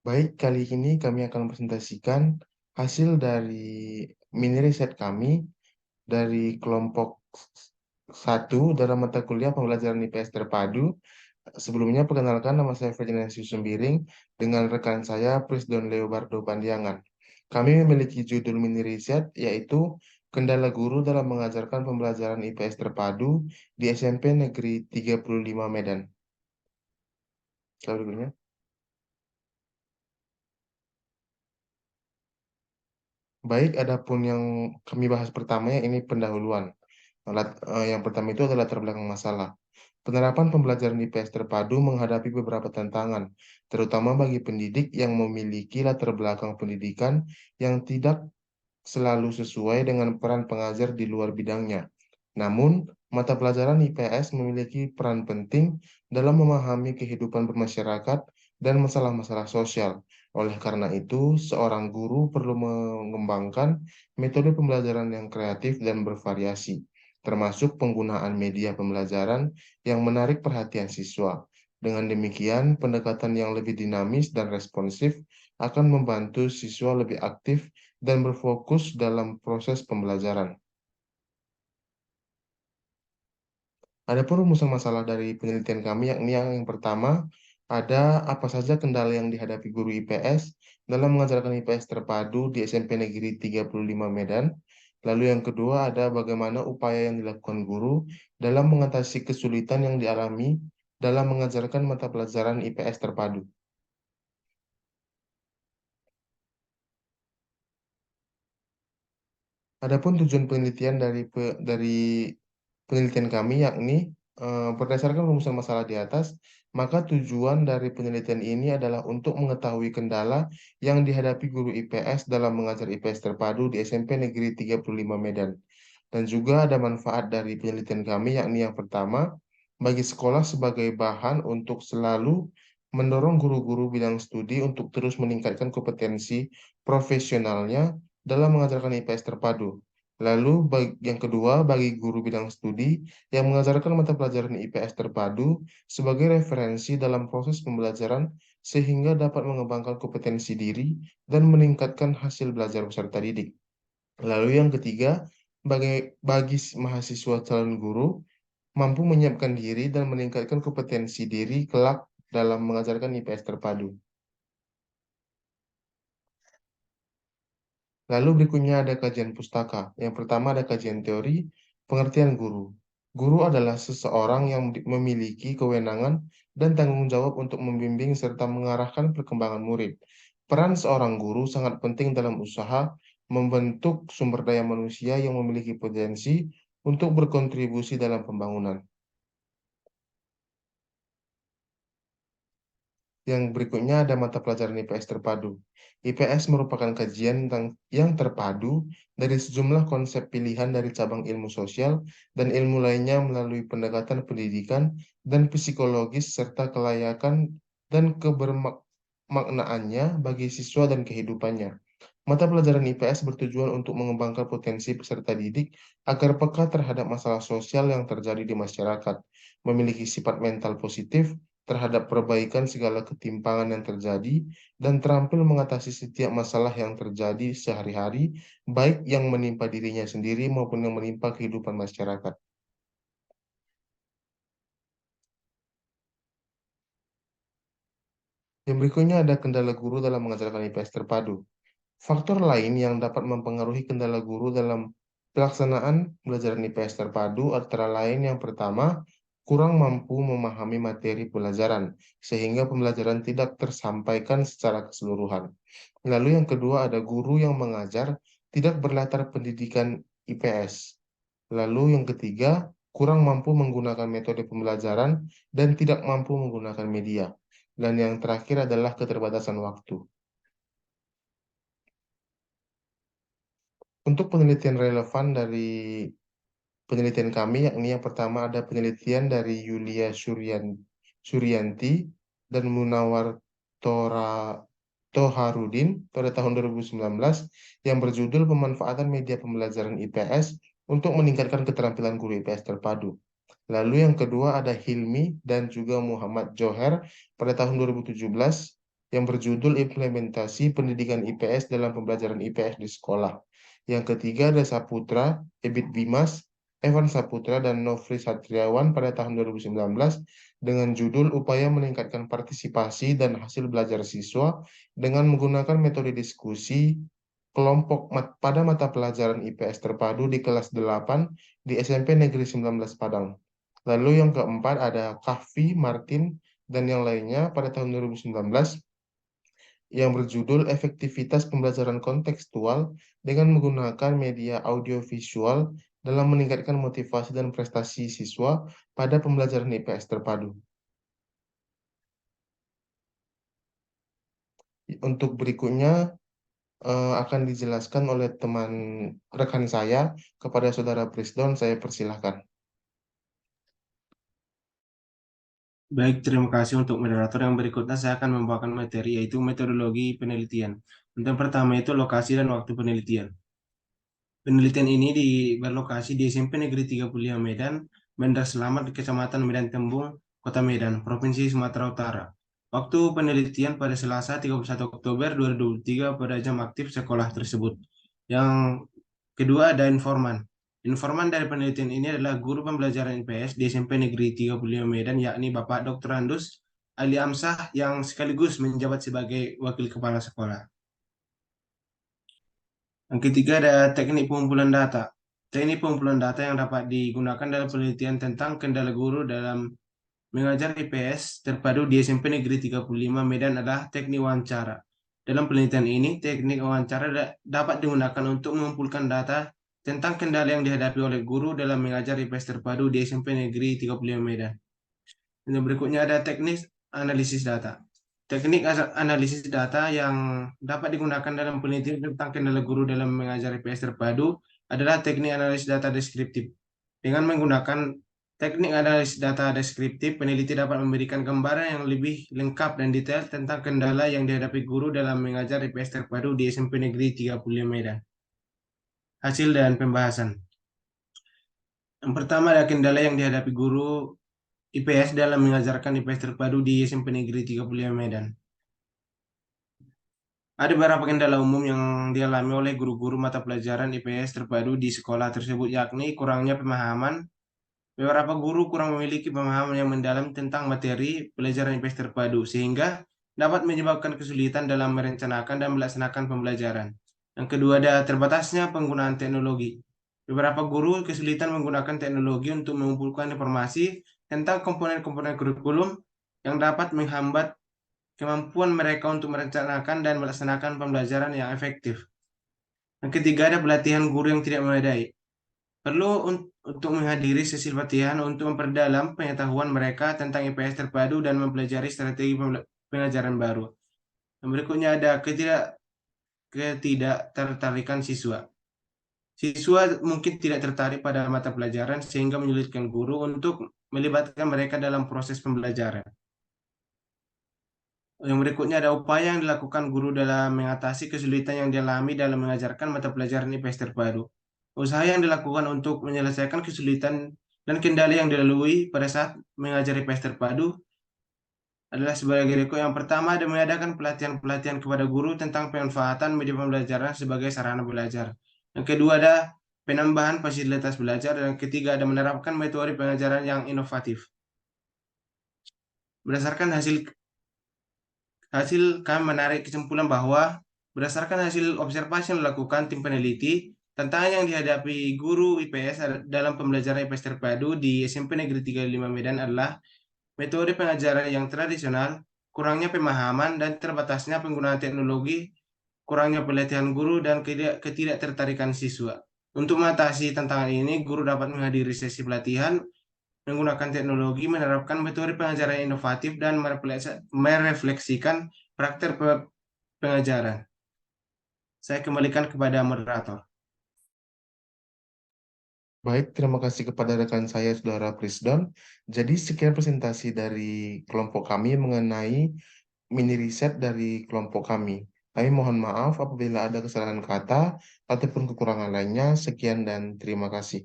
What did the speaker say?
Baik, kali ini kami akan presentasikan hasil dari mini riset kami dari kelompok 1 dalam mata kuliah pembelajaran IPS terpadu. Sebelumnya, perkenalkan nama saya Ferdinansius Sembiring dengan rekan saya Prisdon Leobardo Pandiangan. Kami memiliki judul mini riset yaitu Kendala Guru dalam Mengajarkan Pembelajaran IPS Terpadu di SMP Negeri 35 Medan. Slide berikutnya. Baik, adapun yang kami bahas pertamanya ini pendahuluan. Yang pertama itu adalah latar belakang masalah. Penerapan pembelajaran IPS terpadu menghadapi beberapa tantangan, terutama bagi pendidik yang memiliki latar belakang pendidikan yang tidak selalu sesuai dengan peran pengajar di luar bidangnya. Namun, mata pelajaran IPS memiliki peran penting dalam memahami kehidupan bermasyarakat dan masalah-masalah sosial. Oleh karena itu, seorang guru perlu mengembangkan metode pembelajaran yang kreatif dan bervariasi, termasuk penggunaan media pembelajaran yang menarik perhatian siswa. Dengan demikian, pendekatan yang lebih dinamis dan responsif akan membantu siswa lebih aktif dan berfokus dalam proses pembelajaran. Adapun rumusan masalah dari penelitian kami, yakni yang pertama, ada apa saja kendala yang dihadapi guru IPS dalam mengajarkan IPS terpadu di SMP Negeri 35 Medan. Lalu yang kedua, ada bagaimana upaya yang dilakukan guru dalam mengatasi kesulitan yang dialami dalam mengajarkan mata pelajaran IPS terpadu. Adapun tujuan penelitian dari penelitian kami yakni berdasarkan rumusan masalah di atas, maka tujuan dari penelitian ini adalah untuk mengetahui kendala yang dihadapi guru IPS dalam mengajar IPS terpadu di SMP Negeri 35 Medan. Dan juga ada manfaat dari penelitian kami yakni yang pertama, bagi sekolah sebagai bahan untuk selalu mendorong guru-guru bidang studi untuk terus meningkatkan kompetensi profesionalnya dalam mengajarkan IPS terpadu. Lalu yang kedua, bagi guru bidang studi yang mengajarkan mata pelajaran IPS terpadu sebagai referensi dalam proses pembelajaran sehingga dapat mengembangkan kompetensi diri dan meningkatkan hasil belajar peserta didik. Lalu yang ketiga, bagi mahasiswa calon guru mampu menyiapkan diri dan meningkatkan kompetensi diri kelak dalam mengajarkan IPS terpadu. Lalu berikutnya ada kajian pustaka. Yang pertama ada kajian teori, pengertian guru. Guru adalah seseorang yang memiliki kewenangan dan tanggung jawab untuk membimbing serta mengarahkan perkembangan murid. Peran seorang guru sangat penting dalam usaha membentuk sumber daya manusia yang memiliki potensi untuk berkontribusi dalam pembangunan. Yang berikutnya ada mata pelajaran IPS terpadu. IPS merupakan kajian yang terpadu dari sejumlah konsep pilihan dari cabang ilmu sosial dan ilmu lainnya melalui pendekatan pendidikan dan psikologis serta kelayakan dan kebermaknaannya bagi siswa dan kehidupannya. Mata pelajaran IPS bertujuan untuk mengembangkan potensi peserta didik agar peka terhadap masalah sosial yang terjadi di masyarakat, memiliki sifat mental positif terhadap perbaikan segala ketimpangan yang terjadi, dan terampil mengatasi setiap masalah yang terjadi sehari-hari, baik yang menimpa dirinya sendiri maupun yang menimpa kehidupan masyarakat. Yang berikutnya ada kendala guru dalam mengajarkan IPS terpadu. Faktor lain yang dapat mempengaruhi kendala guru dalam pelaksanaan pelajaran IPS terpadu antara lain yang pertama, kurang mampu memahami materi pelajaran, sehingga pembelajaran tidak tersampaikan secara keseluruhan. Lalu yang kedua ada guru yang mengajar tidak berlatar pendidikan IPS. Lalu yang ketiga, kurang mampu menggunakan metode pembelajaran dan tidak mampu menggunakan media. Dan yang terakhir adalah keterbatasan waktu. Untuk penelitian relevan dari penelitian kami, yakni yang pertama ada penelitian dari Yulia Suryanti dan Munawar Tora Toharudin pada tahun 2019 yang berjudul Pemanfaatan Media Pembelajaran IPS untuk meningkatkan keterampilan guru IPS terpadu. Lalu yang kedua ada Hilmi dan juga Muhammad Joher pada tahun 2017 yang berjudul Implementasi Pendidikan IPS dalam Pembelajaran IPS di Sekolah. Yang ketiga ada Saputra, Ebit Bimas, Evan Saputra, dan Nofri Satriawan pada tahun 2019 dengan judul Upaya Meningkatkan Partisipasi dan Hasil Belajar Siswa dengan menggunakan metode diskusi kelompok pada mata pelajaran IPS terpadu di kelas 8 di SMP Negeri 19 Padang. Lalu yang keempat ada Kahfi, Martin, dan yang lainnya pada tahun 2019 yang berjudul Efektivitas Pembelajaran Kontekstual dengan menggunakan media audiovisual dalam meningkatkan motivasi dan prestasi siswa pada pembelajaran IPS terpadu. Untuk berikutnya akan dijelaskan oleh teman rekan saya kepada Saudara Prisdon, saya persilahkan. Baik, terima kasih untuk moderator. Yang berikutnya saya akan membawakan materi yaitu metodologi penelitian. Untuk yang pertama itu lokasi dan waktu penelitian. Penelitian ini berlokasi di SMP Negeri 35 Medan, Bandar Selamat, Kecamatan Medan Tembung, Kota Medan, Provinsi Sumatera Utara. Waktu penelitian pada Selasa 31 Oktober 2023 pada jam aktif sekolah tersebut. Yang kedua ada informan. Informan dari penelitian ini adalah guru pembelajaran IPS di SMP Negeri 35 Medan, yakni Bapak Dr. Andus Ali Amsah yang sekaligus menjabat sebagai wakil kepala sekolah. Yang ketiga ada teknik pengumpulan data. Teknik pengumpulan data yang dapat digunakan dalam penelitian tentang kendala guru dalam mengajar IPS terpadu di SMP Negeri 35 Medan adalah teknik wawancara. Dalam penelitian ini, teknik wawancara dapat digunakan untuk mengumpulkan data tentang kendala yang dihadapi oleh guru dalam mengajar IPS terpadu di SMP Negeri 35 Medan. Dan berikutnya ada teknik analisis data. Teknik analisis data yang dapat digunakan dalam penelitian tentang kendala guru dalam mengajar IPS terpadu adalah teknik analisis data deskriptif. Dengan menggunakan teknik analisis data deskriptif, peneliti dapat memberikan gambaran yang lebih lengkap dan detail tentang kendala yang dihadapi guru dalam mengajar IPS terpadu di SMP Negeri 35 Medan. Hasil dan pembahasan. Yang pertama ada kendala yang dihadapi guru IPS dalam mengajarkan IPS terpadu di SMP Negeri 35 Medan. Ada beberapa kendala umum yang dialami oleh guru-guru mata pelajaran IPS terpadu di sekolah tersebut, yakni kurangnya pemahaman. Beberapa guru kurang memiliki pemahaman yang mendalam tentang materi pelajaran IPS terpadu, sehingga dapat menyebabkan kesulitan dalam merencanakan dan melaksanakan pembelajaran. Yang kedua, ada terbatasnya penggunaan teknologi. Beberapa guru kesulitan menggunakan teknologi untuk mengumpulkan informasi tentang komponen-komponen kurikulum yang dapat menghambat kemampuan mereka untuk merencanakan dan melaksanakan pembelajaran yang efektif. Yang ketiga, ada pelatihan guru yang tidak memadai. Perlu untuk menghadiri sesi pelatihan untuk memperdalam pengetahuan mereka tentang IPS terpadu dan mempelajari strategi pengajaran baru. Yang berikutnya ada ketidaktertarikan siswa. Siswa mungkin tidak tertarik pada mata pelajaran sehingga menyulitkan guru untuk melibatkan mereka dalam proses pembelajaran. Yang berikutnya ada upaya yang dilakukan guru dalam mengatasi kesulitan yang dialami dalam mengajarkan mata pelajaran IPS terpadu. Usaha yang dilakukan untuk menyelesaikan kesulitan dan kendala yang dilalui pada saat mengajar IPS terpadu adalah sebagai berikut. Yang pertama ada mengadakan pelatihan-pelatihan kepada guru tentang pemanfaatan media pembelajaran sebagai sarana belajar. Yang kedua ada penambahan fasilitas belajar. Dan yang ketiga ada menerapkan metode pengajaran yang inovatif. Berdasarkan hasil kami menarik kesimpulan bahwa berdasarkan hasil observasi yang dilakukan tim peneliti, tantangan yang dihadapi guru IPS dalam pembelajaran IPS terpadu di SMP Negeri 35 Medan adalah metode pengajaran yang tradisional, kurangnya pemahaman dan terbatasnya penggunaan teknologi, kurangnya pelatihan guru, dan ketidaktertarikan siswa. Untuk mengatasi tantangan ini, guru dapat menghadiri sesi pelatihan, menggunakan teknologi, menerapkan metode pengajaran inovatif, dan merefleksikan praktek pengajaran. Saya kembalikan kepada moderator. Baik, terima kasih kepada rekan saya, Saudara Prisdon. Jadi, sekian presentasi dari kelompok kami mengenai mini riset dari kelompok kami. Kami mohon maaf apabila ada kesalahan kata ataupun kekurangan lainnya. Sekian dan terima kasih.